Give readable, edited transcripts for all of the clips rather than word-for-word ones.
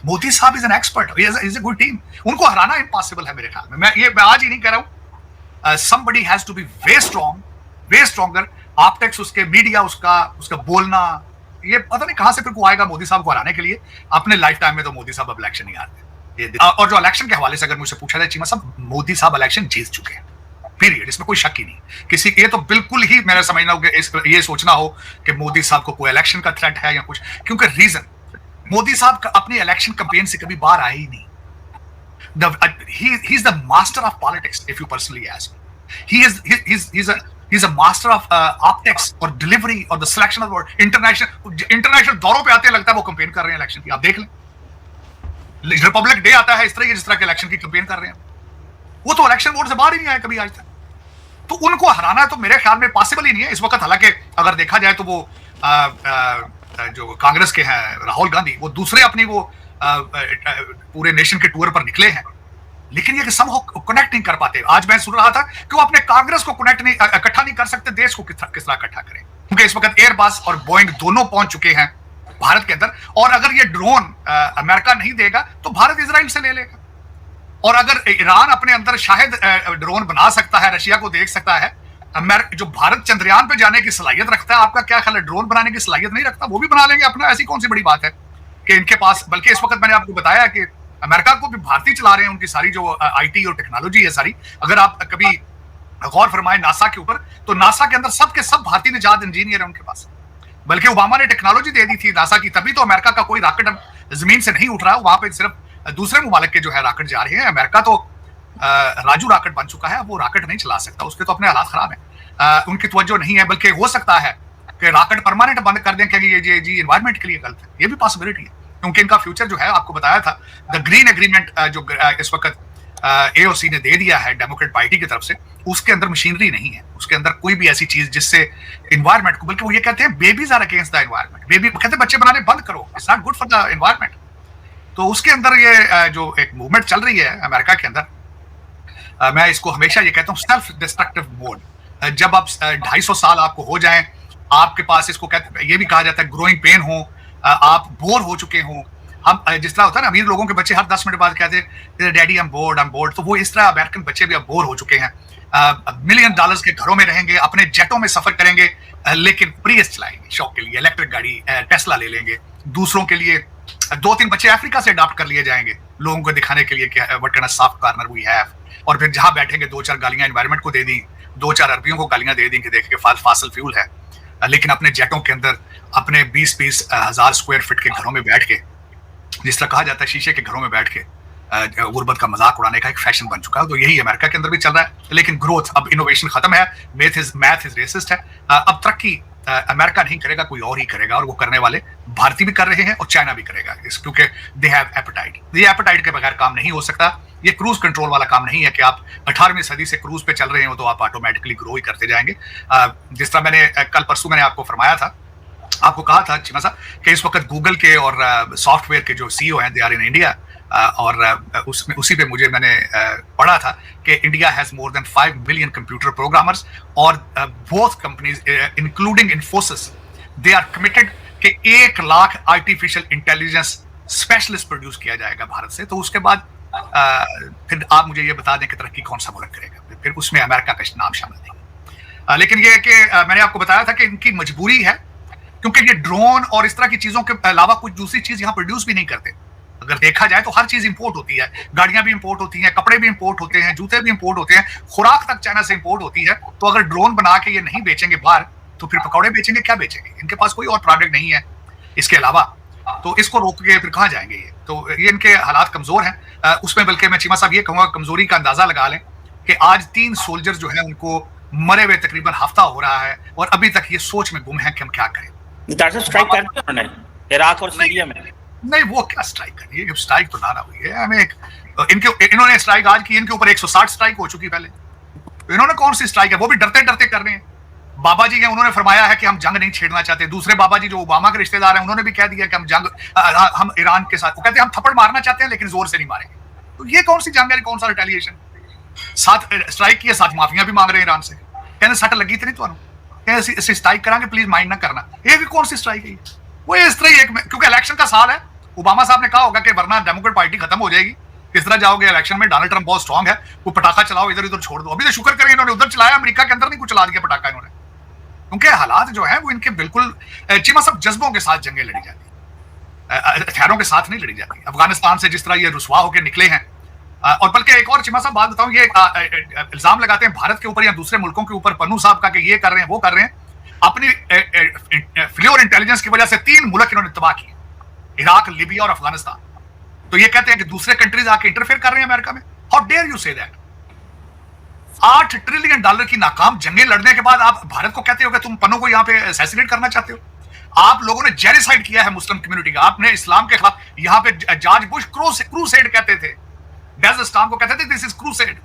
मोदी साहब is an expert, is a good team. उनको हराना impossible है मेरे ख्याल में। मैं आज ही नहीं कह रहा हूं, somebody has to be way stronger। Optics उसके, मीडिया उसका उसका बोलना, ये पता नहीं कहां से फिर को आएगा मोदी साहब को हराने के लिए। अपने लाइफ टाइम में तो मोदी साहब अब इलेक्शन नहीं हारते। और जो इलेक्शन के हवाले से अगर मुझसे पूछा जाए चीमा साहब, मोदी साहब इलेक्शन जीत चुके हैं, पीरियड, इसमें कोई शक ही नहीं किसी। ये तो बिल्कुल ही मेरा समझना हो कि ये सोचना हो कि मोदी साहब को कोई इलेक्शन का थ्रेट है या कुछ, क्योंकि रीजन, मोदी साहब अपनी इलेक्शन कैंपेन से कभी बाहर आए ही नहीं। He is the master of politics, if you personally ask me. He's a master of optics or delivery or the selection of the word. International दौरों पे आते हैं, लगता है वो कैंपेन कर रहे हैं इलेक्शन की। आप देख लें, रिपब्लिक डे आता है इस तरह की, जिस तरह के इलेक्शन की कैंपेन कर रहे हैं। वो तो इलेक्शन बोर्ड से बाहर ही नहीं आए कभी आज तक। तो उनको हराना तो मेरे ख्याल में पॉसिबल ही नहीं है इस वक्त। हालांकि अगर देखा जाए तो वो जो कांग्रेस के हैं राहुल गांधी, वो दूसरे अपनी वो पूरे नेशन के टूर पर निकले हैं, लेकिन ये समहाउ कनेक्ट नहीं कर पाते। आज मैं सुन रहा था कि वो अपने कांग्रेस को कनेक्ट नहीं, इकट्ठा नहीं कर सकते, देश को किस तरह इकट्ठा करें, क्योंकि इस वक्त एयरबस और बोइंग दोनों पहुंच चुके हैं भारत के अंदर। और अगर ये ड्रोन अमेरिका नहीं देगा तो भारत इजराइल से ले लेगा। और अगर ईरान अपने अंदर शायद ड्रोन बना सकता है, रशिया को देख सकता है, जो भारत चंद्रयान पे जाने की सलाहियत रखता है, आपका क्या ख्याल है ड्रोन बनाने की सलाहियत नहीं रखता? वो भी बना लेंगे अपना। ऐसी कौन सी बड़ी बात है कि इनके पास, बल्कि इस वक्त मैंने आपको बताया कि अमेरिका को भी भारतीय चला रहे हैं, उनकी सारी जो आईटी और टेक्नोलॉजी है सारी। अगर आप कभी गौर फरमाए नासा के ऊपर, तो नासा के अंदर सब के सब भारतीय निजात इंजीनियर है उनके पास। बल्कि ओबामा ने टेक्नोलॉजी दे दी थी नासा की, तभी तो अमेरिका का कोई रॉकेट जमीन से नहीं उठ रहा है। वहां पे सिर्फ दूसरे मुमालिक के जो है रॉकेट जा रहे हैं। अमेरिका तो राजू रॉकेट बन चुका है, अब वो रॉकेट नहीं चला सकता, उसके तो अपने हालात खराब हैं। उनकी तवज्जो नहीं है, बल्कि हो सकता है कि रॉकेट परमानेंट बंद कर दें, क्योंकि ये जी एनवायरमेंट के लिए गलत है। ये भी पॉसिबिलिटी है, क्योंकि इनका फ्यूचर जो है, आपको बताया था द ग्रीन एग्रीमेंट जो इस वक्त एओसी ने दे दिया है डेमोक्रेट पार्टी की तरफ से, उसके अंदर मशीनरी नहीं है, उसके अंदर कोई भी ऐसी चीज जिससे इन्वायरमेंट को, बल्कि वो ये कहते हैं babies are against the environment. Baby कहते हैं बच्चे बनाने बंद करो, it's not good for the environment. तो उसके अंदर ये जो एक मूवमेंट चल रही है अमेरिका के अंदर, मैं इसको हमेशा ये कहता हूँ सेल्फ डिस्ट्रक्टिव मोड। जब आप 250 साल आपको हो जाएं, आपके पास इसको कहते, ये भी कहा जाता है ग्रोइंग पेन हो, आप बोर हो चुके हो। हम जिस तरह होता है ना, अमीर लोगों के बच्चे हर 10 मिनट बाद कहते हैं डैडी आई एम बोर्ड, तो वो इस तरह अमेरिकन बच्चे भी अब बोर हो चुके हैं। $मिलियन के घरों में रहेंगे, अपने जेटों में सफर करेंगे, लेकिन प्रियस चलाएंगे शौक के लिए, इलेक्ट्रिक गाड़ी टेस्ला ले लेंगे। दूसरों के लिए 2-3 बच्चे अफ्रीका से अडॉप्ट कर लिए जाएंगे, लोगों को दिखाने के लिए कि what kind of soft corner we have. और फिर जहां बैठेंगे 2-4 गालियां एनवायरमेंट को दे दी, 2-4 अरबियों को गालियां दे दी कि देख के फासिल फ्यूल है, लेकिन अपने जेटों के अंदर अपने 20-20 हजार स्क्वायर फीट के घरों में बैठ के, जिस तरह कहा जाता है शीशे के घरों में बैठ के गुर्बत का मजाक उड़ाने का एक फैशन बन चुका है। तो यही अमेरिका के अंदर भी चल रहा है, लेकिन ग्रोथ, अब इनोवेशन खत्म है, मैथ इज रेसिस्ट है। अब तरक्की अमेरिका नहीं करेगा, कोई और ही करेगा, और वो करने वाले भारतीय भी कर रहे हैं और चाइना भी करेगा, क्योंकि दे हैव एपेटाइट। ये एपेटाइट के बगैर काम नहीं हो सकता। ये क्रूज कंट्रोल वाला काम नहीं है कि आप 18वीं सदी से क्रूज पे चल रहे हो तो आप ऑटोमेटिकली ग्रो ही करते जाएंगे। जिस तरह मैंने कल परसों मैंने आपको फरमाया था, आपको कहा था चीमा साहब कि इस वक्त गूगल के और सॉफ्टवेयर के जो सीईओ हैं दे आर इन इंडिया, और उसी पे मैंने पढ़ा था कि India has more than 5 million computer programmers, और both companies including Infosys they are committed कि 1 lakh artificial intelligence specialist produce किया जाएगा भारत से। तो उसके बाद फिर आप मुझे ये बता दें कि तरक्की कौन सा मुल्क करेगा, फिर उसमें अमेरिका का नाम शामिल नहीं। लेकिन ये कि मैंने आपको बताया था कि इनकी मजबूरी है, क्योंकि ये ड्रोन और इस तरह की चीजों के अलावा कुछ दूसरी चीज यहाँ प्रोड्यूस भी नहीं करते। अगर देखा जाए तो हर चीज इंपोर्ट होती है, गाड़ियां भी इंपोर्ट होती हैं, कपड़े भी इंपोर्ट होते हैं, जूते भी इंपोर्ट होते हैं, खुराक तक चाइना से इंपोर्ट होती है। तो अगर ड्रोन बना के ये नहीं बेचेंगे बाहर, तो फिर पकौड़े बेचेंगे, क्या बेचेंगे? इनके पास कोई और प्रोडक्ट नहीं है इसके अलावा, तो इसको रोक के फिर कहाँ जाएंगे ये? तो ये इनके हालात कमजोर हैं। उसमें बल्कि मैं चीमा साहब ये कहूंगा, कमजोरी का अंदाजा लगा लें कि आज 3 सोल्जर जो है उनको मरे हुए तकरीबन हफ्ता हो रहा है, और अभी तक ये सोच में गुम है कि हम क्या करें। स्ट्राइक कर दिया उन्होंने इराक और सीरिया में? नहीं, वो क्या स्ट्राइक करिए, स्ट्राइक तो ना हुई है। हमें इन्होंने स्ट्राइक आज की, इनके ऊपर 160 स्ट्राइक हो चुकी पहले। तो इन्होंने कौन सी स्ट्राइक है? वो भी डरते डरते कर रहे हैं। बाबा जी हैं, उन्होंने फरमाया है कि हम जंग नहीं छेड़ना चाहते। दूसरे बाबा जी जो ओबामा के रिश्तेदार हैं, उन्होंने भी कह दिया कि हम ईरान के साथ, वो कहते हैं हम थप्पड़ मारना चाहते हैं लेकिन जोर से नहीं मारेंगे। तो ये कौन सी जंग है, कौन सा रिटेलिएशन? 7 स्ट्राइक किया, 7 माफियां भी मांग रहे हैं ईरान से, कहते सट लगी तो नहीं तुहानू, कहते स्ट्राइक करांगे प्लीज माइंड ना करना। ये भी कौन सी स्ट्राइक है? वो इस तरह ही एक, क्योंकि इलेक्शन का साल है, ओबामा साहब ने कहा होगा कि वरना डेमोक्रेट पार्टी खत्म हो जाएगी, किस तरह जाओगे इलेक्शन में, डोनाल्ड ट्रंप बहुत स्ट्रांग है, वो पटाखा चलाओ, इधर इधर छोड़ दो। अभी तो शुक्र करें इन्होंने उधर चलाया, अमेरिका के अंदर नहीं कुछ चला दिया पटाखा इन्होंने, क्योंकि हालात जो है वो इनके बिल्कुल चीमा सब जज्बों के साथ जंगें लड़ी जाती, हथियारों के साथ नहीं लड़ी जाती। अफगानिस्तान से जिस तरह ये रुसवा होकर निकले हैं, और बल्कि एक और चिमा साहब बात बताऊं, ये इल्जाम लगाते हैं भारत के ऊपर या दूसरे मुल्कों के ऊपर, पन्नू साहब का, कि ये कर रहे हैं वो कर रहे हैं। अपनी फ्लोर इंटेलिजेंस की वजह से 3 मुल्क इन्होंने तबाह किए, इराक, लीबिया और अफगानिस्तान। तो ये कहते हैं कि दूसरे कंट्रीज आके इंटरफेयर कर रहे हैं अमेरिका में। How dare you say that? $8 trillion की नाकाम जंगें लड़ने के बाद आप भारत को कहते हो कि तुम पन्नू को यहां पे असैसिनेट करना चाहते हो। आप लोगों ने जेनोसाइड किया है मुस्लिम कम्युनिटी का, आपने इस्लाम के खिलाफ, यहां पे जॉर्ज बुश क्रूसेड कहते थे, डेजर्ट स्टॉर्म को कहते थे दिस इज क्रूसेड।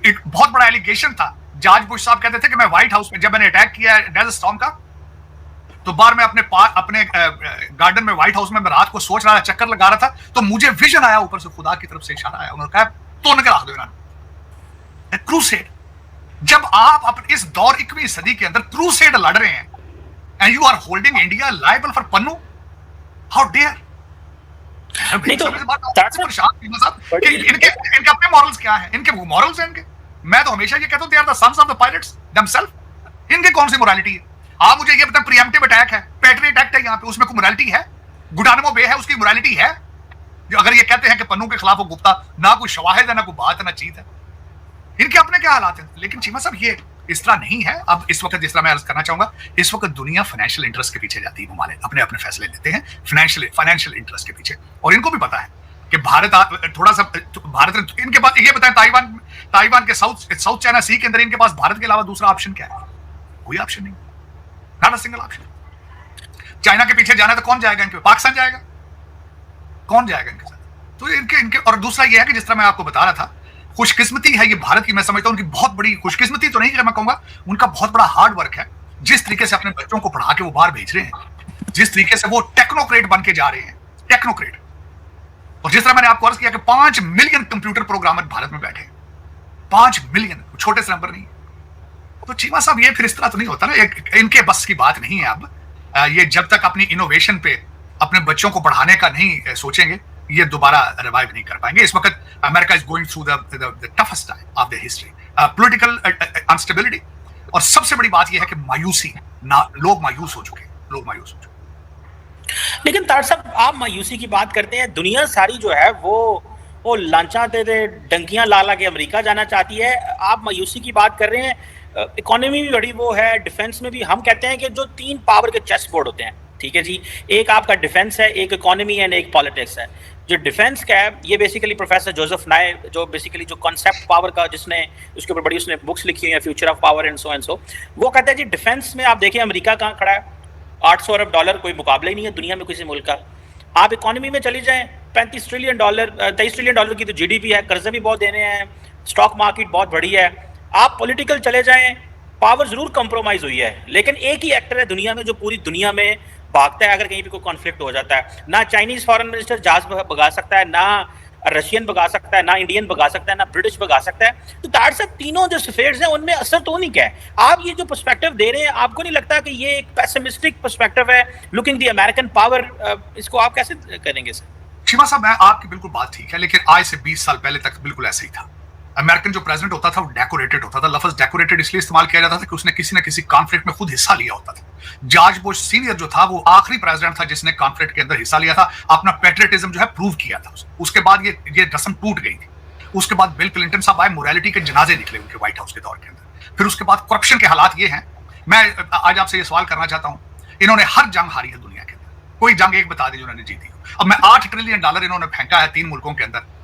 एक बहुत बड़ा एलिगेशन था, जॉर्ज बुश साहब कहते थे कि मैं व्हाइट हाउस में, जब मैंने अटैक किया डेजर्ट स्टॉर्म का, तो बार में अपने गार्डन में, व्हाइट हाउस में मैं रात को सोच रहा था, चक्कर लगा रहा था, तो मुझे विजन आया, ऊपर से खुदा की तरफ से इशारा आया, उन्होंने कहा तो निकला दो इन्होंने क्रूसेड। जब आप इस दौर 21वीं सदी के अंदर क्रूसेड लड़ रहे हैं, and you are holding India liable for Pannun, how dare? नहीं तो इनके अपने मॉरल्स क्या हैं? इनके मॉरल्स हैं इनके। मैं तो हमेशा ये कहता हूं, they are the sons of the pirates themselves. इनके कौन सी मोरालिटी है? आप मुझे ये बताएं, प्रीएम्प्टिव अटैक है, पैट्रियट एक्ट है यहाँ पे, उसमें कोई मोरालिटी है? गुडानमो बे है, उसकी मोरालिटी है? जो अगर ये कहते हैं कि पन्नू के खिलाफ वो गुप्ता, ना कोई शवाहिद है, ना कोई बात है, ना चीत है। इनके अपने क्या हालात हैं? लेकिन चीमा साहब ये इस तरह नहीं है। अब इस वक्त जिस तरह मैं अर्ज करना चाहूंगा, इस वक्त दुनिया फाइनेंशियल इंटरेस्ट के पीछे जाती है, घुमाने अपने अपने फैसले लेते हैं फाइनेंशियल इंटरेस्ट के पीछे। और इनको भी पता है कि भारत थोड़ा सा, भारत इनके पास, ये बताएं, ताइवान के साउथ चाइना सी के अंदर इनके पास भारत के अलावा दूसरा ऑप्शन क्या है? कोई ऑप्शन नहीं, not a single option. China के पीछे जाना तो कौन जाएगा इनके? पाकिस्तान जाएगा, कौन जाएगा इनके साथ? तो इनके और दूसरा ये है कि जिस तरह मैं आपको बता रहा था, खुशकिस्मती है ये भारत की, मैं समझता हूं उनकी बहुत बड़ी खुशकिस्मती तो नहीं कि मैं कहूंगा, उनका बहुत बड़ा हार्ड वर्क है। जिस तरीके से अपने बच्चों को पढ़ा के वो बाहर भेज रहे हैं, जिस तरीके से वो टेक्नोक्रेट बन के जा रहे हैं, टेक्नोक्रेट। और जिस तरह मैंने आपको अर्ज किया कि 5 मिलियन कंप्यूटर प्रोग्रामर भारत में बैठे, 5 मिलियन, छोटे से नंबर नहीं। तो चीमा साहब ये फिर इस तरह तो नहीं होता ना, इनके बस की बात नहीं है। अब ये जब तक अपनी इनोवेशन पे, अपने बच्चों को पढ़ाने का नहीं सोचेंगे, ये दोबारा रिवाइव नहीं कर पाएंगे। इस वक्त America is going through the toughest time of the history, political instability, और सबसे बड़ी बात यह है कि मायूसी, लोग मायूस हो चुके हैं, लोग मायूस हो चुके हैं। लेकिन तार साहब, आप मायूसी की बात करते हैं, दुनिया सारी जो है वो लांचा दे दे, डंकियां ला ला के अमेरिका जाना चाहती है। आप मायूसी की बात कर रहे हैं, इकोनॉमी भी बड़ी वो है, डिफेंस में भी हम कहते हैं कि जो 3 पावर के चेस बोर्ड होते हैं, ठीक है जी, एक आपका डिफेंस है, एक इकोनॉमी है, एक पॉलिटिक्स है। जो डिफेंस का है, ये बेसिकली प्रोफेसर जोसेफ नाय, जो बेसिकली जो कॉन्सेप्ट पावर का, जिसने उसके ऊपर बड़ी उसने बुक्स लिखी हुई है, future of power and so, वो कहता है जी डिफेंस में आप देखिए अमेरिका कहाँ खड़ा है, $800 अरब, कोई मुकाबला ही नहीं है दुनिया में किसी मुल्क का। आप इकोनॉमी में चली जाएं, $23 ट्रिलियन की तो जीडीपी है, कर्जे भी बहुत देने हैं, स्टॉक मार्केट बहुत बड़ी है। आप पॉलिटिकल चले जाएं, पावर जरूर कंप्रोमाइज हुई है, लेकिन एक ही एक्टर है दुनिया में जो पूरी दुनिया में भागता है अगर कहीं पे कोई कॉन्फ्लिक्ट हो जाता है। ना चाइनीज फॉरेन मिनिस्टर जहाज भगा सकता है, ना रशियन भगा सकता है, ना इंडियन भगा सकता है, ना ब्रिटिश भगा सकता है। तो तार साहब, तीनों जो अफेयर्स हैं उनमें असर तो नहीं क्या है? आप ये जो पर्सपेक्टिव दे रहे हैं, आपको नहीं लगता कि ये एक पेसिमिस्टिक पर्सपेक्टिव है, लुकिंग द अमेरिकन पावर? इसको आप कैसे करेंगे सर? शिवा साहब, मैं आपकी बिल्कुल बात ठीक है, लेकिन आज से 20 साल पहले तक बिल्कुल ऐसे ही था। अमेरिकन जो प्रेसिडेंट होता था वो डेकोरेटेड होता था। लफ्ज डेकोरेटेड इसलिए इस्तेमाल किया जाता था कि उसने किसी न किसी कॉन्फ्लिक्ट में खुद हिस्सा लिया होता था। जॉर्ज बुश सीनियर जो था वो आखिरी प्रेसिडेंट था जिसने कॉन्फ्लिक्ट के अंदर हिस्सा लिया था, अपना पैट्रियटिज्म जो है प्रूव किया था। उसके बाद ये रस्म टूट गई थी। उसके बाद बिल क्लिंटन साहब आए, मोरालिटी के जनाजे निकले उनके व्हाइट हाउस के दौर के अंदर। फिर उसके बाद करप्शन के हालात ये हैं। मैं आज आपसे ये सवाल करना चाहता हूं, इन्होंने हर जंग हारी है दुनिया के अंदर, कोई जंग एक बता दी उन्होंने जीती हो। अब मैं $8 ट्रिलियन इन्होंने फेंका है 3 मुल्कों के अंदर।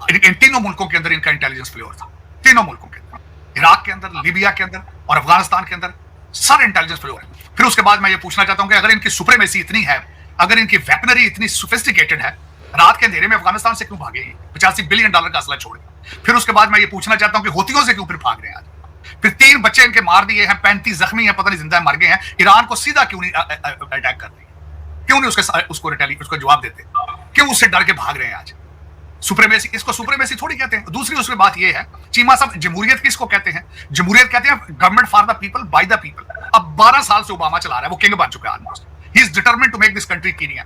इन तीनों मुल्कों के अंदर इनका इंटेलिजेंस फ्लेवर था, तीनों मुल्कों के अंदर, इराक के अंदर, लीबिया के अंदर और अफगानिस्तान के अंदर, सर इंटेलिजेंस फ्लेवर है। फिर उसके बाद मैं ये पूछना चाहता हूं कि अगर इनकी सुप्रीमेसी इतनी है, अगर इनकी वेपनरी इतनी सोफिस्टिकेटेड है, रात के अंधेरे में अफगानिस्तान से क्यों भागे हैं $85 बिलियन का असला छोड़ के? फिर उसके बाद मैं ये पूछना चाहता हूं कि हूथियों से क्यों फिर भाग रहे हैं आज? फिर 3 बच्चे इनके मार दिए हैं, 35 जख्मी हैं, पता नहीं जिंदा मर गए हैं। ईरान को सीधा क्यों नहीं अटैक कर रही? क्यों नहीं उसको जवाब देते? क्यों उससे डर के भाग रहे हैं आज? सुप्रीमेसी, इसको सुप्रीमेसी थोड़ी कहते हैं। दूसरी उसमें बात यह है, चीमा साहब, जमहूरियत किसको कहते हैं? जमहूरियत कहते हैं government for the people by the people. अब 12 साल से ओबामा चला रहा है, वो किंग बन चुका है almost. He is determined to make this country Kenya.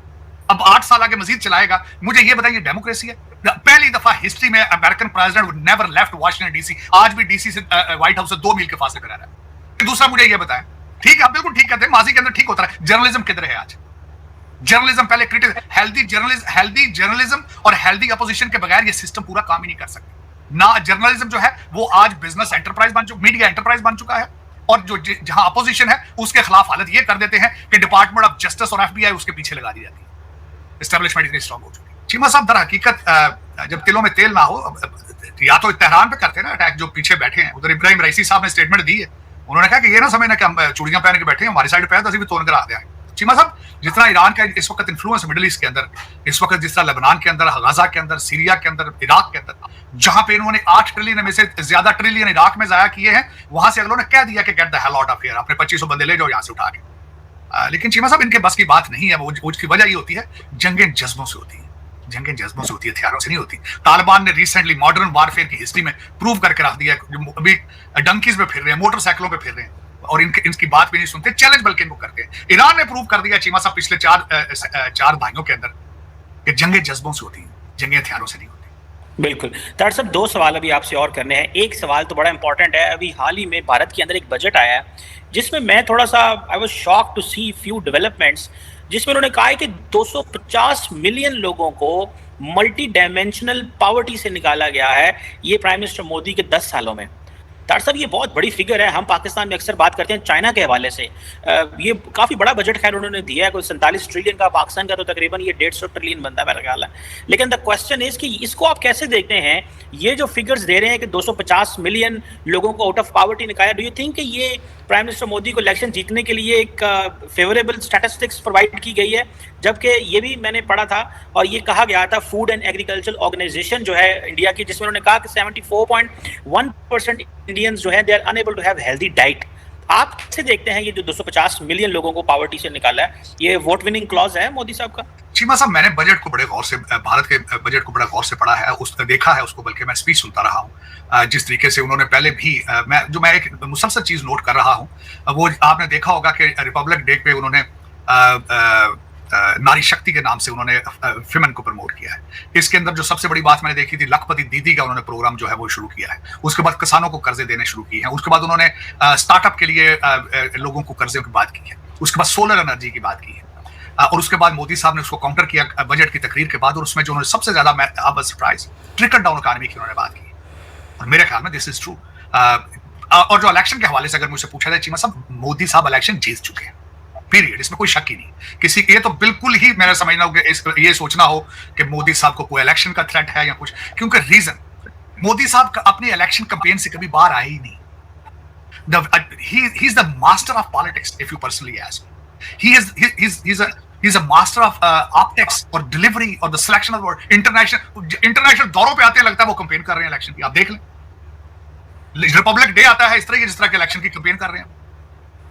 अब 8 साल आगे मजीद चलाएगा। मुझे ये बताइए डेमोक्रेसी है? पहली दफा हिस्ट्री में American president never left Washington DC, आज भी डीसी से व्हाइट हाउस से 2 मील के फासले पर रह रहा है। दूसरा मुझे ये बताएं, ठीक है आप बिल्कुल ठीक कहते हैं, माजी के अंदर ठीक होता है, जर्नलिज्म किधर है आज? जर्नलिज्म पहले हेल्दी जर्नलिज्म और हेल्दी अपोजिशन के बगैर ये सिस्टम पूरा काम ही नहीं कर सकता। ना जर्नलिज्म जो है वो आज बिजनेस एंटरप्राइज बन चुका, मीडिया एंटरप्राइज बन चुका है, और जो जहां अपोजिशन है उसके खिलाफ हालत ये कर देते हैं कि डिपार्टमेंट ऑफ जस्टिस और एफबीआई उसके पीछे लगा दी जाती है। एस्टेब्लिशमेंट इतनी स्ट्रांग हो चुकी है। चीमा साहब, दर हकीकत जब तिलों में तेल ना हो, या तो तेहरान पे करते ना अटैक, जो पीछे बैठे हैं उधर इब्राहिम रईसी साहब ने स्टेटमेंट दी है, उन्होंने कहा कि ये ना समझना कि हम चूड़ियां पहन के बैठे हैं, हमारी साइड पे तो भी तोड़ कर आ गया। चीमा साहब, जितना ईरान का इस वक्त इन्फ्लुएंस मिडिल ईस्ट के अंदर, इस वक्त जिस तरह लेबनान के अंदर, गाजा के अंदर, सीरिया के अंदर, इराक के अंदर, जहां पे इन्होंने 8 ट्रिलियन में से ज्यादा ट्रिलियन इराक में जाया किए हैं, वहां से अगलों ने कह दिया कि get the hell out of here, अपने 2500 बंदे ले जाओ यहां से उठा के। लेकिन चीमा साहब, इनके बस की बात नहीं है। वो उसकी वजह ये होती है, जंगें जज्बों से होती है, जंगें जज्बों से होती है, हथियारों से नहीं होती। तालिबान ने रिसेंटली मॉडर्न वारफेयर की हिस्ट्री में प्रूव करके रख दिया है, जो अभी डंकीज पे फिर रहे हैं, मोटरसाइकिलों पे फिर रहे हैं और इनकी बात भी नहीं सुनते, चैलेंज बल्कि इनको करते हैं। ईरान ने प्रूव कर दिया चीमा साहब पिछले 4 भाइयों के अंदर कि जंगें जज्बों से होती हैं, जंगें हथियारों से नहीं होती। बिल्कुल। तार साहब, 2 सवाल अभी आपसे और करने हैं। एक सवाल तो बड़ा इंपॉर्टेंट है, अभी हाल ही में भारत के अंदर एक बजट आया है जिसमें मैं थोड़ा सा I was shocked to see few developments, जिसमें उन्होंने कहा है कि 250 मिलियन लोगों को मल्टी डायमेंशनल पॉवर्टी से निकाला गया है ये प्राइम मिनिस्टर मोदी के 10 सालों में। तार साहब, ये बहुत बड़ी फिगर है। हम पाकिस्तान में अक्सर बात करते हैं चाइना के हवाले से, ये काफ़ी बड़ा बजट खैर उन्होंने दिया है, कोई 47 ट्रिलियन का, पाकिस्तान का तो तकरीबन ये 150 ट्रिलियन बनता है मेरा ख्याल है। लेकिन द क्वेश्चन इज कि इसको आप कैसे देखते हैं, ये जो फिगर्स दे रहे हैं कि 250 मिलियन लोगों को आउट ऑफ पॉवर्टी निकाला, डू यू थिंक कि ये प्राइम मिनिस्टर मोदी को इलेक्शन जीतने के लिए एक फेवरेबल स्टैटिस्टिक्स प्रोवाइड की गई है? जबकि ये भी मैंने पढ़ा था और ये कहा गया था फूड एंड एग्रीकल्चर ऑर्गेनाइजेशन जो है इंडिया की, जिसमें उन्होंने कहा कि 74.1% इंडियंस जो है they are unable to have healthy diet. आप कैसे देखते हैं ये जो 250 मिलियन लोगों को पॉवर्टी से निकाला है, ये वोट विनिंग क्लॉज है मोदी साहब का? चीमा साहब, मैंने बजट को बड़े गौर से, भारत के बजट को बड़ा गौर से पढ़ा है, उसने देखा है उसको, बल्कि मैं स्पीच सुनता रहा हूँ। जिस तरीके से उन्होंने पहले भी, मैं एक मुसलसल चीज नोट कर रहा हूँ, वो आपने देखा होगा कि रिपब्लिक डे पे उन्होंने नारी शक्ति के नाम से उन्होंने फिमन को प्रमोट किया है। इसके अंदर जो सबसे बड़ी बात मैंने देखी थी, लखपति दीदी का उन्होंने प्रोग्राम जो है वो शुरू किया है। उसके बाद किसानों को कर्जे देने शुरू किए हैं। उसके बाद उन्होंने स्टार्टअप के लिए लोगों को कर्जे की बात की है। उसके बाद सोलर एनर्जी की बात की है। और उसके बाद मोदी साहब ने उसको काउंटर किया बजट की तकरीर के बाद, और उसमें जो उन्होंने सबसे ज्यादा सरप्राइज ट्रिकल डाउन इकोनॉमी की उन्होंने बात की। और मेरे ख्याल में दिस इज ट्रू। और जो इलेक्शन के हवाले से अगर मुझसे पूछा जाए चीमा साहब, मोदी साहब इलेक्शन जीत चुके हैं, पीरियड, इसमें कोई शक ही नहीं। किसी ये तो बिल्कुल ही मेरा समझना हो कि ये सोचना हो कि मोदी साहब को कोई इलेक्शन का थ्रेट है या कुछ, क्योंकि रीजन, मोदी साहब अपनी इलेक्शन कैंपेन से कभी बाहर आए ही नहीं। He is the master of politics, if you personally ask me. He's a master of optics or delivery or the selection of word. International दौरों पे आते लगता है वो कैंपेन कर रहे हैं इलेक्शन की। आप देख लें, रिपब्लिक डे आता है इस तरह की, जिस तरह के इलेक्शन की कैंपेन कर रहे हैं।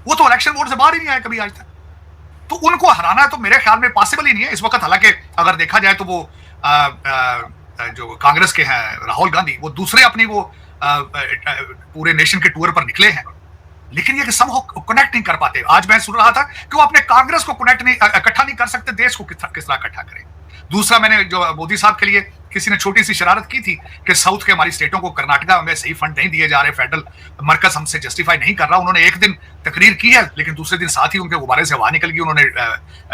वो तो इलेक्शन बोर्ड से बाहर ही नहीं आए कभी आज तक। तो उनको हराना तो मेरे ख्याल में पॉसिबल ही नहीं है इस वक्त। हालांकि अगर देखा जाए तो वो जो कांग्रेस के हैं राहुल गांधी, वो दूसरे अपनी वो पूरे नेशन के टूर पर निकले हैं, लेकिन ये कि समहाउ कनेक्ट नहीं कर पाते। आज मैं सुन रहा था कि वो अपने कांग्रेस को इकट्ठा नहीं कर सकते, देश को किस तरह इकट्ठा करें। दूसरा, मैंने जो मोदी साहब के लिए किसी ने छोटी सी शरारत की थी कि साउथ के हमारी स्टेटों को कर्नाटका में सही फंड नहीं दिए जा रहे, फेडरल मरकज हमसे जस्टिफाई नहीं कर रहा। उन्होंने एक दिन तकरीर की है, लेकिन दूसरे दिन साथ ही उनके गुब्बारे से हवा निकल गई। उन्होंने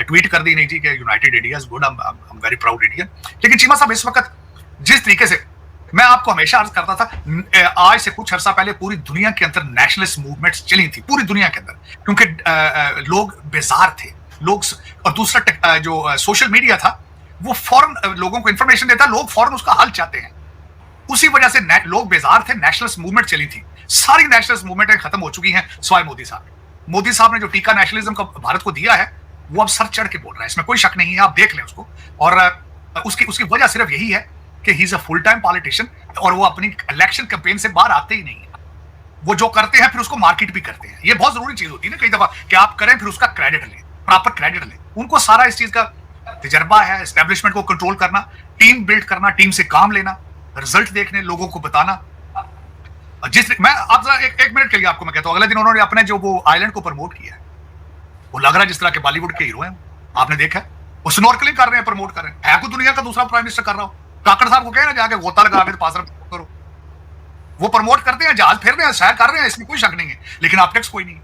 ट्वीट कर दी, नहीं जी कि United India is good, I am very proud Indian. लेकिन चीमा साहब, इस वक्त जिस तरीके से मैं आपको हमेशा अर्ज करता था, आज से कुछ अर्सा पहले पूरी दुनिया के अंदर नेशनलिस्ट मूवमेंट्स चली थी, पूरी दुनिया के अंदर, क्योंकि लोग बेजार थे लोग। और दूसरा जो सोशल मीडिया था वो फौरन लोगों को इंफॉर्मेशन देता, लोग फौरन उसका हल चाहते हैं। उसी वजह से लोग बेजार थे, नेशनलिस्ट मूवमेंट चली थी। सारी नेशनलिस्ट मूवमेंटें खत्म हो चुकी हैं सिवाय मोदी साहब। मोदी साहब ने जो टीका नेशनलिज्म का भारत को दिया है, वो अब सर चढ़ के बोल रहा है, इसमें कोई शक नहीं है, आप देख लें उसको। और उसकी वजह सिर्फ यही है कि he is a full time politician, और वो अपनी इलेक्शन कैंपेन से बाहर आते ही नहीं है। वो जो करते हैं फिर उसको मार्केट भी करते हैं। ये बहुत जरूरी चीज होती है ना कई दफा, कि आप करें फिर उसका क्रेडिट लें, प्रॉपर क्रेडिट लें। उनको सारा इस चीज का तजर्बा है, एस्टेब्लिशमेंट को कंट्रोल करना, टीम बिल्ड करना, टीम से काम लेना, रिजल्ट देखने, लोगों को बताना। मैं आप एक मिनट के लिए आपको मैं कहता हूं, अगले दिन उन्होंने अपने जो वो आइलैंड को प्रमोट किया है, वो लग रहा है जिस तरह के बॉलीवुड के हीरो हैं। आपने देखा वो स्नॉर्कलिंग कर रहे हैं, प्रमोट कर रहे हैं। है कोई दुनिया का दूसरा प्राइम मिनिस्टर कर रहा हो? काकड़ साहब को कहना जाके गोता लगा के पास करो, वो प्रमोट करते हैं, जहाज फेर रहे हैं, सैर कर रहे हैं, इसमें कोई शक नहीं है। लेकिन ऑप्टिक्स कोई नहीं,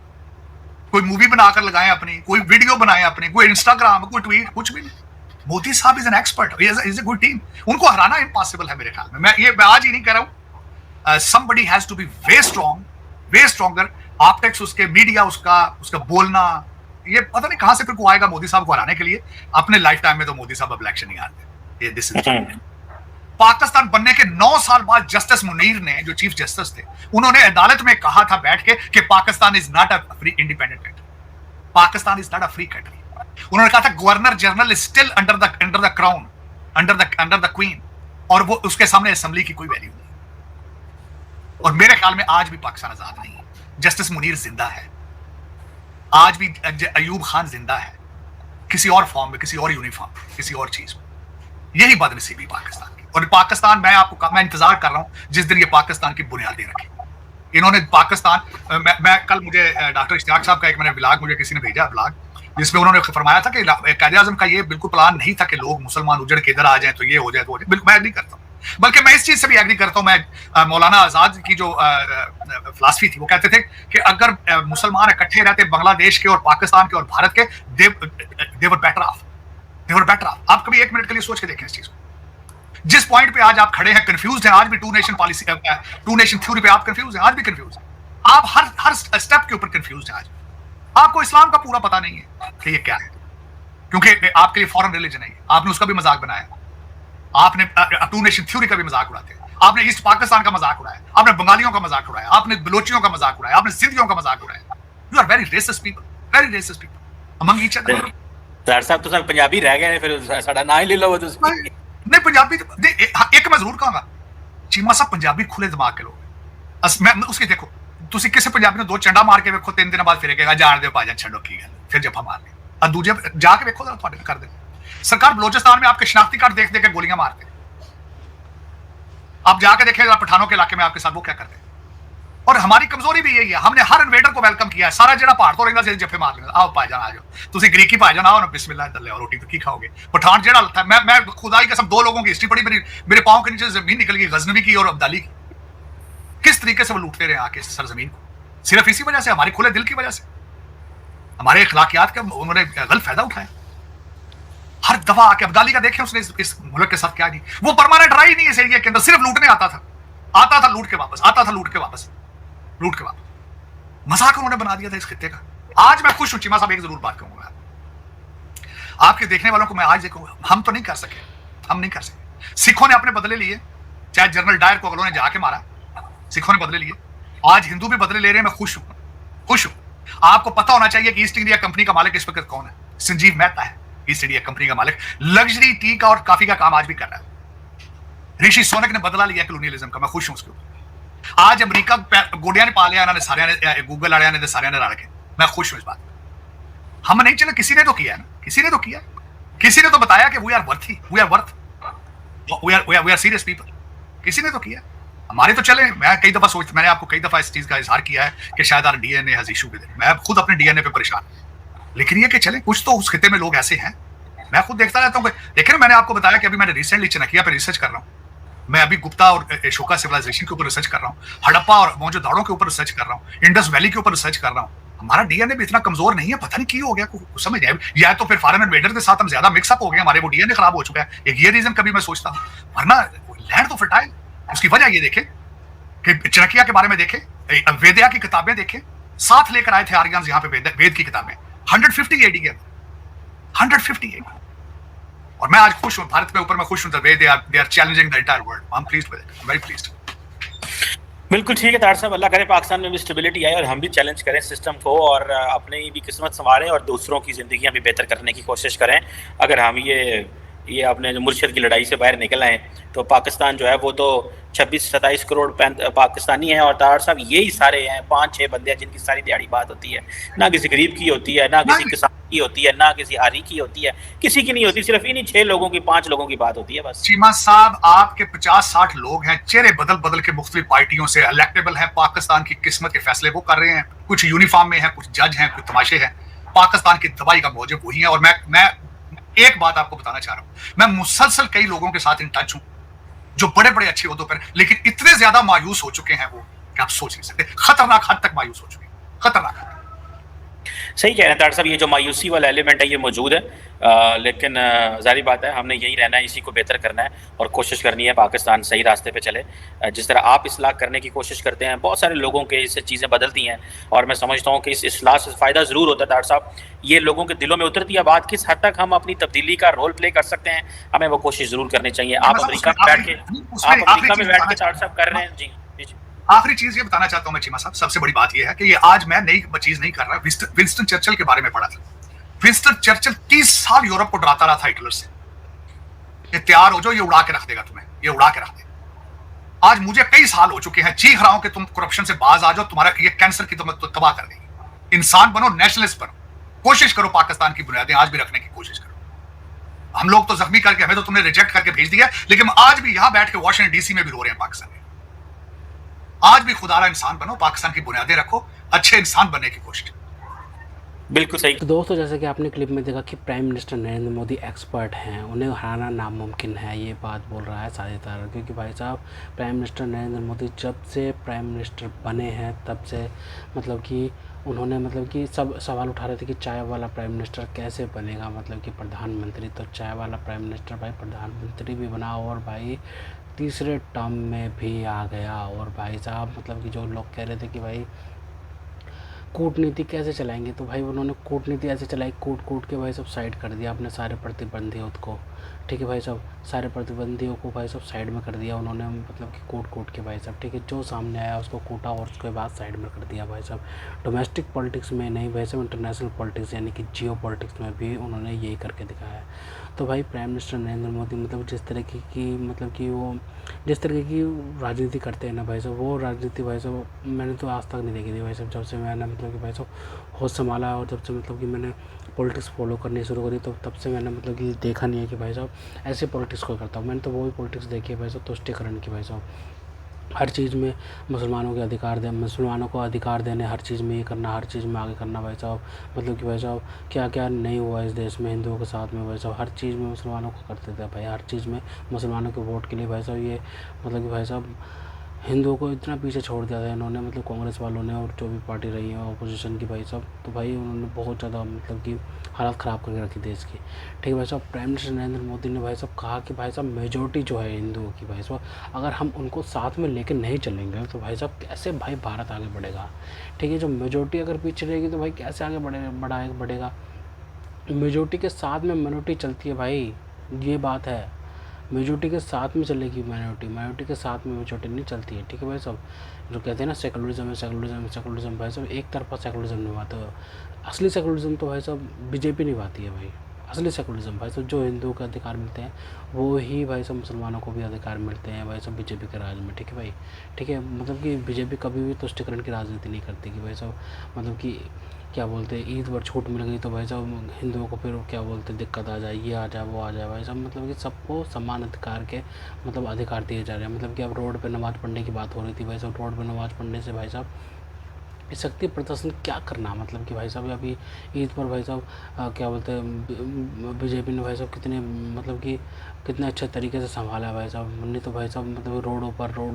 कोई मूवी बनाकर लगाएं अपनी, कोई वीडियो बनाएं अपनी, कोई इंस्टाग्राम, कोई ट्वीट, कुछ भी नहीं। मोदी साहब is an expert, is a good team. उनको हराना इम्पॉसिबल है मेरे ख्याल में। मैं आज ही नहीं कह रहा हूं, somebody has to be way strong, way stronger। Optics, उसके मीडिया, उसका बोलना, ये पता नहीं कहां से फिर को आएगा मोदी साहब को हराने के लिए। अपने लाइफ टाइम में तो मोदी साहब अब इलेक्शन नहीं हारते। ये दिस इज पाकिस्तान बनने के 9 साल बाद जस्टिस मुनीर ने, जो चीफ जस्टिस थे, उन्होंने अदालत में कहा था बैठ के कि Pakistan is not a free independent country, Pakistan is not a free country. उन्होंने कहा था governor general is still under the crown, under the queen, और वो उसके सामने असेंबली की कोई वैल्यू नहीं। और मेरे ख्याल में आज भी पाकिस्तान आजाद नहीं है। जस्टिस मुनीर जिंदा है, आज भी अयूब खान जिंदा है, किसी और फॉर्म में, किसी और यूनिफॉर्म, किसी और चीज में। यही बदनसीबी पाकिस्तान की। और पाकिस्तान, मैं इंतजार कर रहा हूं जिस दिन ये पाकिस्तान की बुनियादें रखें। इन्होंने पाकिस्तान, मैं कल, मुझे डॉक्टर इश्तियाक साहब का एक मैंने व्लॉग, मुझे किसी ने भेजा व्लॉग, जिसमें उन्होंने फरमाया था कि कायदे आज़म का ये बिल्कुल प्लान नहीं था कि लोग मुसलमान उजड़ के इधर आ जाएं तो ये हो जाए तो हो जाए। बिल्कुल मैं एग्री करता हूँ, बल्कि मैं इस चीज से भी एग्री करता हूँ। मैं मौलाना आजाद की जो फिलॉसफी थी, वो कहते थे कि अगर मुसलमान इकट्ठे रहते बांग्लादेश के और पाकिस्तान के और भारत के, they were better off, they were better off. आप कभी एक मिनट के लिए सोच के देखें इस चीज को। जिस पॉइंट पे आज आप खड़े हैं, कंफ्यूज हैं, आज भी two nation policy, two nation theory पे आप कंफ्यूज हैं, आज भी कंफ्यूज हैं। आप हर स्टेप के ऊपर कंफ्यूज हैं। आज आपको इस्लाम का पूरा पता नहीं है कि ये क्या है, क्योंकि आपके लिए फॉरेन रिलीजन है, आपने उसका भी मजाक बनाया, आपने टू नेशन थ्योरी का भी मजाक उड़ाते हैं, आपने ईस्ट पाकिस्तान का मजाक उड़ाया, आपने बंगालियों का मजाक उड़ाया, आपने बलोचियों का मजाक उड़ाया, आपने सिंधियों का मजाक उड़ाया। You are very racist people, very racist people among each other. Sir साहब तो सब पंजाबी रह गए ने, फिर साडा ना ही ले लो। नहीं, पंजाबी एक मैं जरूर कहूंगा, चीमा साहब पंजाबी खुले दिमाग के लोग। मैं उसके देखो, तुसी किसी पंजाबी ने 2 चंडा मार के वेखो, 3 दिन बाद फिर कहेगा जान दे भाजन छड़ो की गल, फिर जफा मार ले। और दूजे जाके वेखो तो कर दे। सरकार बलोचिस्तान में आपके शनाख्ती कार्ड देख दे के गोलियां मारते, आप जाके देखेगा पठानों के इलाके में आपके साथ वो क्या करते हैं। और हमारी कमजोरी भी यही है, हमने हर इन्वेडर को वेलकम किया है। सारा जड़ा पहाड़ तो रहेगा, जफे मार लेंगे, आओ भाईजान आ जाओ, तुसी ग्रीकी भाईजान आओ ना, बिस्मिल्लाह दल्ले, और रोटी तो की खाओगे। पठान जड़ा था, मैं खुदाई कसम 2 लोगों की हिस्ट्री पढ़ी, मेरे पांव के नीचे जमीन निकल गई, गजनवी की और अब्दाली की। किस तरीके से वो लूटते रहे आके सरजमीन को, सिर्फ इसी वजह से, हमारे खुले दिल की वजह से, हमारे अखलाकियात का उन्होंने गलत फायदा उठाया। हर दफा आके अब्दाली का देखें उसने इस मुल्क के साथ क्या नहीं, वो परमानेंट रहा ही नहीं इस एरिया के अंदर, सिर्फ लूटने आता था लूट के वापस, आता था लूट के वापस। मजाक उन्होंने बना दिया था इस खित्ते का। आज मैं खुश हूं, चीमा साहब एक जरूर बात कहूंगा आपके देखने वालों को, मैं आज देखूंगा, हम तो नहीं कर सके, हम नहीं कर सके। सिखों ने अपने बदले लिए, चाहे जनरल डायर को अगलों ने जाके मारा, सिखों ने बदले लिए, आज हिंदू भी बदले ले रहे हैं। मैं खुश हूं। आपको पता होना चाहिए कि ईस्ट इंडिया कंपनी का मालिक इस वक्त कौन है? संजीव मेहता है ईस्ट इंडिया कंपनी का मालिक। लग्जरी टी का और कॉफी का काम आज भी कर रहा है। ऋषि सोनक ने बदला लिया कॉलोनियलिज्म का, मैं खुश हूं उसके ऊपर। आज अमरीका गोडिया ने पा लिया, इन्होंने सारे ने, गूगल वाले ने सारे ने रल के, मैं खुश हूं इस बात। हम नहीं चले, किसी ने तो किया है ना, किसी ने तो किया, किसी ने तो बताया कि we are worth, we are serious people, किसी ने तो किया। हमारे तो चले। मैंने आपको कई दफा इस चीज का इजहार किया है कि शायद our DNA has issue with it, मैं खुद अपने डीएनए पे परेशान, लेकिन ये कि चले कुछ तो उस खिते में लोग ऐसे हैं, मैं खुद देखता रहता हूँ। देखिए ना, मैंने आपको बताया कि अभी मैंने रिसेंटली चनकिया पे रिसर्च कर रहा हूँ, मैं अभी गुप्ता और अशोका सिविलाइजेशन के ऊपर रिसर्च कर रहा हूँ, हड़प्पा और मोहनजोदड़ो के ऊपर रिसर्च कर रहा हूँ, इंडस वैली के ऊपर रिसर्च कर रहा हूँ। हमारा डीएनए भी इतना कमजोर नहीं है, पता नहीं क्यों हो गया, कुछ समझ नहीं, या तो फिर फॉरेन इन्वेडर के साथ हम ज्यादा मिक्सअप हो गए, हमारे वो डीएनए खराब हो चुका है। एक ये रीजन कभी मैं सोचता हूँ, वरना लैंड तो फर्टाइल। उसकी वजह ये देखे कि चनकिया के बारे में देखे, वेदिया की किताबें देखे, साथ लेकर आए थे आर्यन यहाँ पे वेद की किताबें 150 एडी के, 150 एडी। और मैं आज खुश हूं, भारत में ऊपर मैं खुश हूं, the way they are challenging the entire world. I am pleased with it, I am very pleased. बिल्कुल ठीक है तार साहब, अल्लाह करे पाकिस्तान में भी स्टेबिलिटी आए और हम भी चैलेंज करें सिस्टम को, और अपनी भी किस्मत संवारें और दूसरों की ज़िंदगियां भी बेहतर करने की कोशिश करें। अगर हम ये अपने जो मुर्शिद की लड़ाई से बाहर निकल आए तो पाकिस्तान जो है वो तो 26-27 करोड़ पाकिस्तानी हैं, और तार साहब यही सारे हैं 5-6 बंदे हैं जिनकी सारी दिहाड़ी बात होती है, ना किसी गरीब की होती है, ना किसी किसान की होती है, ना किसी हारी की होती है, किसी की नहीं होती, सिर्फ इन्हीं 6 लोगों की 5 लोगों की बात होती है बस। चीमा साहब, आपके 50-60 लोग हैं, चेहरे बदल बदल के मुख्तलिफ पार्टियों से इलेक्टेबल हैं, पाकिस्तान की किस्मत के फैसले वो कर रहे हैं, कुछ यूनिफॉर्म में है, कुछ जज हैं, कुछ तमाशे हैं, पाकिस्तान की तबाही का मौजब वही है। और मैं एक बात आपको बताना चाह रहा हूं, मैं मुसलसल कई लोगों के साथ इन टच हूं जो बड़े बड़े अच्छे ओहदों पर, लेकिन इतने ज्यादा मायूस हो चुके हैं वो कि आप सोच नहीं सकते, खतरनाक हद तक मायूस हो चुके हैं, खतरनाक हद तक। सही कह रहे हैं डॉक्टर साहब, ये जो मायूसी वाला एलिमेंट है ये मौजूद है, लेकिन ज़ाहिर बात है हमने यही रहना है, इसी को बेहतर करना है और कोशिश करनी है पाकिस्तान सही रास्ते पे चले। जिस तरह आप इस्लाह करने की कोशिश करते हैं, बहुत सारे लोगों के इससे चीज़ें बदलती हैं और मैं समझता हूँ कि इस इस्लाह से फ़ायदा ज़रूर होता है डॉक्टर साहब। ये लोगों के दिलों में उतरती है बात, किस हद तक हम अपनी तब्दीली का रोल प्ले कर सकते हैं, हमें वो कोशिश ज़रूर करनी चाहिए। जी, आप मतलब अमेरिका उसमें में बैठ आखिरी के उसमें आप आखिरी अमेरिका में चीज बैठ बताना के डॉक्टर साहब कर चाहता रहे हूं, हैं। जी, जी, जी। आखिरी चीज ये बताना चाहता हूं मैं चीमा साहब, सबसे बड़ी बात ये है कि ये आज मैं नई चीज नहीं कर रहा, विंस्टन चर्चिल के बारे में पढ़ा था। विंस्टन चर्चिल 30 साल यूरोप को डराता रहा था हिटलर से, ये तैयार हो जाओ, ये उड़ा के रख देगा तुम्हें, ये उड़ा के रख देगा। आज मुझे कई साल हो चुके हैं, चीख रहा हूं कि तुम करप्शन से बाज आ जाओ, तुम्हारा ये कैंसर की तुम तो तबाह कर देगी। इंसान बनो, नेशनलिस्ट बनो, कोशिश करो पाकिस्तान की बुनियादें आज भी रखने की कोशिश करो। हम लोग तो जख्मी करके, हमें तो तुमने रिजेक्ट करके भेज दिया, लेकिन आज भी यहां बैठ के वॉशिंगटन डीसी में भी रो रहे हैं पाकिस्तान में। आज भी खुदारा इंसान बनो, पाकिस्तान की बुनियादें रखो, अच्छे इंसान बनने की कोशिश करो। बिल्कुल सही। तो दोस्तों, जैसे कि आपने क्लिप में देखा कि prime minister Narendra Modi expert हैं, उन्हें हराना नामुमकिन है, ये बात बोल रहा है साझेदार। क्योंकि भाई साहब, प्राइम मिनिस्टर नरेंद्र मोदी जब से प्राइम मिनिस्टर बने हैं तब से मतलब कि उन्होंने मतलब कि सब सवाल उठा रहे थे कि चाय वाला प्राइम मिनिस्टर कैसे बनेगा, मतलब कि प्रधानमंत्री। तो चाय वाला प्राइम मिनिस्टर भाई प्रधानमंत्री भी बना और भाई तीसरे टर्म में भी आ गया। और भाई साहब मतलब कि जो लोग कह रहे थे कि भाई कूटनीति कैसे चलाएंगे, तो भाई उन्होंने कूटनीति ऐसे चलाई, कूट के भाई सब साइड कर दिया अपने सारे प्रतिबंधियों को। ठीक है भाई साहब, सारे प्रतिबंधियों को भाई सब साइड में कर दिया उन्होंने, मतलब कि कूट के भाई साहब। ठीक है, जो सामने आया उसको कूटा और उसके बाद साइड में कर दिया भाई साहब। डोमेस्टिक पॉलिटिक्स में नहीं भाई साहब, इंटरनेशनल पॉलिटिक्स यानी कि जियो पॉलिटिक्स में भी उन्होंने यही करके दिखाया है। तो भाई प्राइम मिनिस्टर नरेंद्र मोदी मतलब जिस तरीके की मतलब कि वो जिस तरीके की राजनीति करते हैं ना भाई साहब, वो राजनीति भाई साहब मैंने तो आज तक नहीं देखी थी भाई साहब। जब से मैंने मतलब कि भाई साहब होश संभाला और जब से मतलब कि मैंने पॉलिटिक्स फॉलो करनी शुरू करी, तो तब से मैंने मतलब कि देखा नहीं है कि भाई साहब ऐसे पॉलिटिक्स कोई करता हूँ। मैंने तो वही पॉलिटिक्स देखी है भाई साहब, तुष्टिकरण की भाई साहब। हर चीज़ में मुसलमानों के अधिकार दे, मुसलमानों को अधिकार देने, हर चीज़ में ये करना, हर चीज़ में आगे करना भाई साहब। मतलब कि भाई साहब क्या क्या नहीं हुआ इस देश में हिंदुओं के साथ में भाई साहब, हर चीज़ में मुसलमानों को करते थे भाई, हर चीज़ में मुसलमानों के वोट के लिए भाई साहब। ये मतलब कि भाई साहब हिंदुओं को इतना पीछे छोड़ दिया था इन्होंने, मतलब कांग्रेस वालों ने और जो भी पार्टी रही है अपोजिशन की भाई साहब। तो भाई उन्होंने बहुत ज़्यादा मतलब कि हालत ख़राब करके रखी देश की। ठीक है भाई साहब, प्राइम मिनिस्टर नरेंद्र मोदी ने भाई साहब कहा कि भाई साहब मेजोरिटी जो है हिंदुओं की भाई साहब, अगर हम उनको साथ में लेकर नहीं चलेंगे तो भाई साहब कैसे भाई भारत आगे बढ़ेगा। ठीक है, जो मेजोरिटी अगर पीछे रहेगी तो भाई कैसे आगे बढ़ेगा। मेजोरिटी के साथ में माइनॉरिटी चलती है भाई, ये बात है। मेजोरिटी के साथ में चलेगी माइनॉरिटी के साथ में मेजोरिटी नहीं चलती है। ठीक है भाई साहब, जो कहते हैं ना सेकुलरिज्म है, सेकुलरिज्म भाई साहब एक तरफा सेकुलरिज्म निभाते हो। असली सेकुलरिज्म तो भाई साहब बीजेपी निभाती है भाई। असली सेकुलरिज्म भाई साहब, जो हिंदुओं को अधिकार मिलते हैं वो ही भाई साहब मुसलमानों को भी अधिकार मिलते हैं भाई साहब बीजेपी के राज में। ठीक है भाई, ठीक है, मतलब कि बीजेपी कभी भी तुष्टिकरण की राजनीति नहीं करती कि भाई साहब मतलब कि क्या बोलते हैं ईद पर छूट मिल गई तो भाई साहब हिंदुओं को फिर क्या बोलते हैं दिक्कत आ जाए, ये आ जाए वो आ जाए भाई साहब। मतलब कि सबको समान अधिकार के मतलब अधिकार दिए जा रहे हैं। मतलब कि अब रोड पे नमाज़ पढ़ने की बात हो रही थी भाई साहब, रोड पे नमाज़ पढ़ने से भाई साहब शक्ति प्रदर्शन क्या करना, मतलब कि भाई साहब अभी ईद पर भाई साहब क्या बोलते हैं बीजेपी ने भाई साहब कितने मतलब कि कितने अच्छे तरीके से संभाला है भाई साहब। नहीं तो भाई साहब मतलब रोडों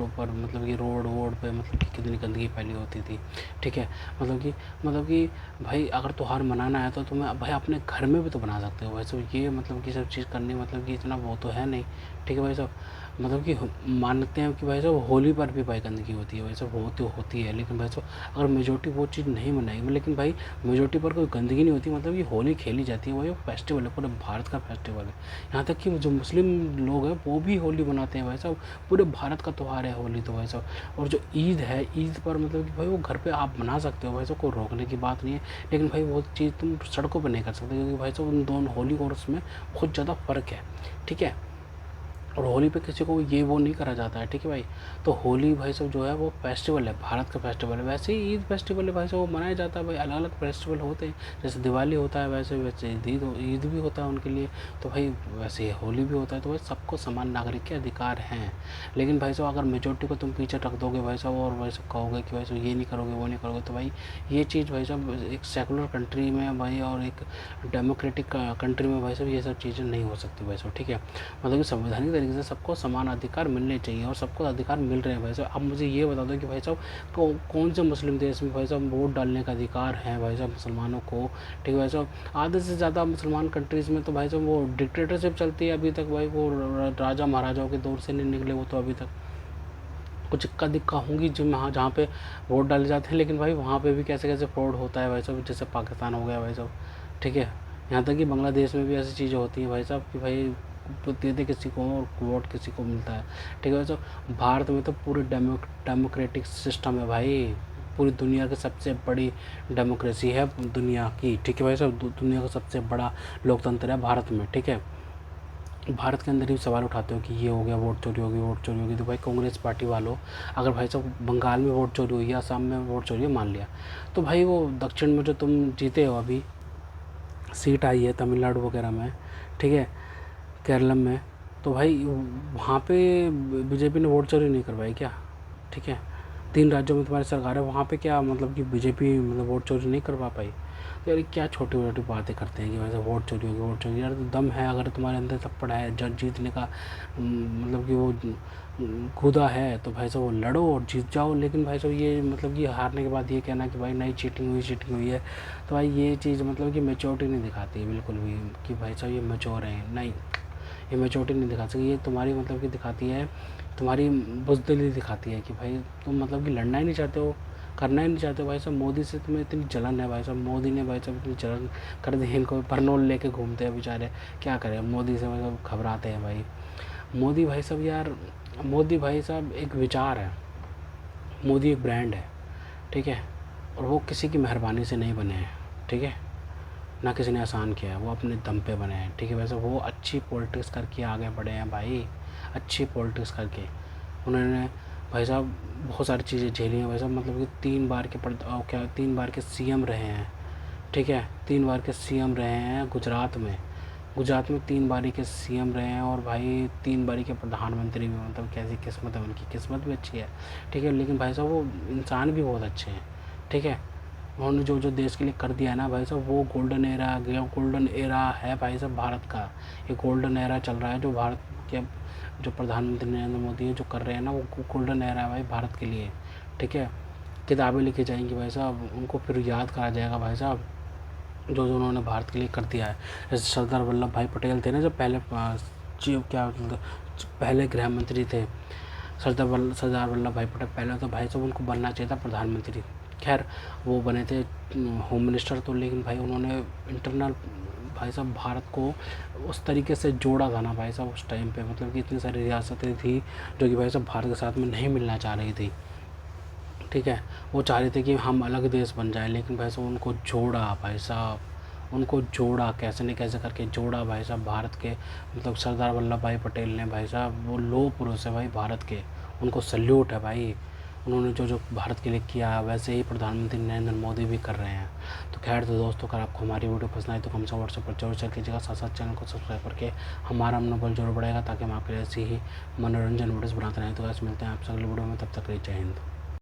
पर मतलब कि रोड पे मतलब कि कितनी गंदगी फैली होती थी। ठीक है, मतलब कि भाई अगर त्योहार मनाना है तो तुम्हें भाई अपने घर में भी तो बना सकते हो भाई साहब। ये मतलब कि सब चीज़ करनी मतलब कि इतना वो तो है नहीं। ठीक है भाई साहब, मतलब कि मानते हैं कि भाई साहब होली पर भी भाई गंदगी होती है भाई साहब, होती है, लेकिन भाई साहब अगर मेजोरिटी वो चीज़ नहीं मनाएगी, लेकिन भाई मेजोरिटी पर कोई गंदगी नहीं होती, मतलब कि होली खेली जाती है, वही फेस्टिवल है, पूरे भारत का फेस्टिवल है। यहाँ तक कि जो मुस्लिम लोग हैं वो भी होली मनाते हैं भाई साहब, पूरे भारत का त्यौहार है होली तो भाई साहब। और जो ईद है, ईद पर मतलब कि भाई वो घर पर आप मना सकते हो भाई साहब, कोई रोकने की बात नहीं है, लेकिन भाई वो चीज़ तुम सड़कों पर नहीं कर सकते, क्योंकि भाई साहब उन दोनों होली और उसमें बहुत ज़्यादा फ़र्क है। ठीक है, और होली पे किसी को ये वो नहीं करा जाता है, ठीक है भाई। तो होली भाई साहब जो है वो फेस्टिवल है, भारत का फेस्टिवल है। वैसे ही ईद फेस्टिवल है भाई साहब, वो मनाया जाता है भाई। अलग अलग फेस्टिवल होते हैं, जैसे दिवाली होता है वैसे वैसे ईद भी होता है उनके लिए। तो भाई वैसे ही होली भी होता है। तो भाई सबको समान नागरिक के अधिकार हैं। लेकिन भाई साहब अगर मेजोरिटी को तुम पीछे रख दोगे भाई साहब, और भाई साहब कहोगे कि भाई साहब ये नहीं करोगे वो नहीं करोगे, तो भाई ये चीज़ भाई साहब एक सेकुलर कंट्री में भाई और एक डेमोक्रेटिक कंट्री में भाई साहब ये सब चीज़ें नहीं हो सकती भाई साहब, ठीक है। मतलब कि संवैधानिक तरीके से सबको समान अधिकार मिलने चाहिए, और सबको अधिकार मिल रहे हैं भाई साहब। अब मुझे ये बता दो कि भाई साहब कौन से मुस्लिम देश में भाई साहब वोट डालने का अधिकार है भाई साहब मुसलमानों को, ठीक है भाई साहब। आधे से ज़्यादा मुसलमान कंट्रीज़ में तो भाई साहब वो डिक्टेटरशिप चलती है अभी तक भाई, वो राजा महाराजाओं के दौर से नहीं निकले वो तो अभी तक। कुछ इक्का दिक्का होंगी जो वहाँ जहाँ पे वोट डाले जाते हैं, लेकिन भाई वहाँ पे भी कैसे कैसे फ्रॉड होता है भाई साहब, जैसे पाकिस्तान हो गया भाई साहब, ठीक है। यहाँ तक कि बांग्लादेश में भी ऐसी चीज़ें होती हैं भाई साहब कि भाई दे दे किसी को और वोट किसी को मिलता है, ठीक है भाई साहब। भारत में तो पूरी डेमोक्रेटिक सिस्टम है भाई, पूरी दुनिया की सबसे बड़ी डेमोक्रेसी है दुनिया की, ठीक है भाई साहब। दुनिया का सबसे बड़ा लोकतंत्र है भारत में, ठीक है। भारत के अंदर ही सवाल उठाते हो कि ये हो गया वोट चोरी होगी वोट चोरी होगी, तो भाई कांग्रेस पार्टी वालों अगर भाई साहब बंगाल में वोट चोरी हुई है, असम में वोट चोरी है मान लिया, तो भाई वो दक्षिण में जो तुम जीते हो अभी सीट आई है तमिलनाडु वगैरह में, ठीक है, केरलम में, तो भाई वहाँ पे बीजेपी ने वोट चोरी नहीं करवाई क्या, ठीक है। 3 राज्यों में तुम्हारी सरकार है, वहाँ पे क्या मतलब कि बीजेपी मतलब वोट चोरी नहीं करवा पाई। तो यार क्या छोटी छोटी बातें करते हैं कि वैसे वोट चोरी होगी वोट चोरी, यार तो दम है अगर तुम्हारे अंदर तब पड़ा है जज जीतने का, मतलब कि वो खुदा है तो भाई साहब वो लड़ो और जीत जाओ। लेकिन भाई साहब ये मतलब कि हारने के बाद ये कहना कि भाई नहीं चीटिंग हुई है, तो भाई ये चीज़ मतलब कि मैच्योरिटी नहीं दिखाती है बिल्कुल भी कि भाई साहब ये मैच्योर हैं, नहीं, ये मैच्योरिटी नहीं दिखा सकती। ये तुम्हारी मतलब कि दिखाती है, तुम्हारी बुज़दिली दिखाती है कि भाई तुम मतलब कि लड़ना ही नहीं चाहते हो, करना ही नहीं चाहते हो भाई साहब। मोदी से तुम्हें इतनी जलन है भाई साहब, मोदी ने भाई साहब इतनी जलन कर दी, इनको परनोल लेके घूमते हैं बेचारे, क्या करें मोदी से मतलब घबराते हैं भाई। मोदी भाई साहब यार, मोदी भाई साहब एक विचार है, मोदी एक ब्रांड है, ठीक है। और वो किसी की मेहरबानी से नहीं बने हैं, ठीक है, ना किसी ने आसान किया है, वो अपने दम पे बने हैं, ठीक है। वैसे वो अच्छी पॉलिटिक्स करके आगे बढ़े हैं भाई, अच्छी पॉलिटिक्स करके उन्होंने भाई साहब बहुत सारी चीज़ें झेली हैं भाई साहब। मतलब कि 3 बार के 3 बार के सीएम रहे हैं, ठीक है, 3 बार के सीएम रहे हैं गुजरात में 3 बारी के सीएम रहे हैं, और भाई 3 बारी के प्रधानमंत्री भी। मतलब कैसी किस्मत है उनकी, किस्मत भी अच्छी है, ठीक है। लेकिन भाई साहब वो इंसान भी बहुत अच्छे हैं, ठीक है। उन्होंने जो जो देश के लिए कर दिया है ना भाई साहब, वो गोल्डन एरा है भाई साहब भारत का। ये गोल्डन एरा चल रहा है जो भारत के जो प्रधानमंत्री नरेंद्र मोदी जो कर रहे हैं ना, वो गोल्डन एरा है भाई भारत के लिए, ठीक है। किताबें लिखी जाएंगी भाई साहब, उनको फिर याद करा जाएगा भाई साहब जो जो उन्होंने भारत के लिए कर दिया है। जैसे सरदार वल्लभ भाई पटेल थे ना, जब पहले पहले गृह मंत्री थे सरदार वल्लभ भाई पटेल, पहले तो भाई साहब उनको बनना चाहिए था प्रधानमंत्री। खैर वो बने थे होम मिनिस्टर, तो लेकिन भाई उन्होंने इंटरनल भाई साहब भारत को उस तरीके से जोड़ा था ना भाई साहब उस टाइम पे। मतलब कि इतनी सारी रियासतें थी जो कि भाई साहब भारत के साथ में नहीं मिलना चाह रही थी, ठीक है। वो चाह रहे थे कि हम अलग देश बन जाए, लेकिन भाई साहब उनको जोड़ा भाई साहब, उनको जोड़ा कैसे न कैसे करके जोड़ा भाई साहब भारत के। मतलब सरदार वल्लभ भाई पटेल ने भाई साहब, वो लोह पुरुष है भाई भारत के, उनको सल्यूट है भाई। उन्होंने जो जो भारत के लिए किया वैसे ही प्रधानमंत्री नरेंद्र मोदी भी कर रहे हैं। तो खैर तो दोस्तों, अगर आपको हमारी वीडियो पसंद आई तो कम से व्हाट्सएप पर जरूर शेयर कीजिएगा, साथ साथ चैनल को सब्सक्राइब करके हमारा मनोबल जरूर बढ़ेगा, ताकि हम आपके लिए ऐसी ही मनोरंजन वीडियोज़ बनाते रहें। तो ऐसे मिलते हैं आपसे अगली वीडियो में, तब तक के लिए जय हिंद।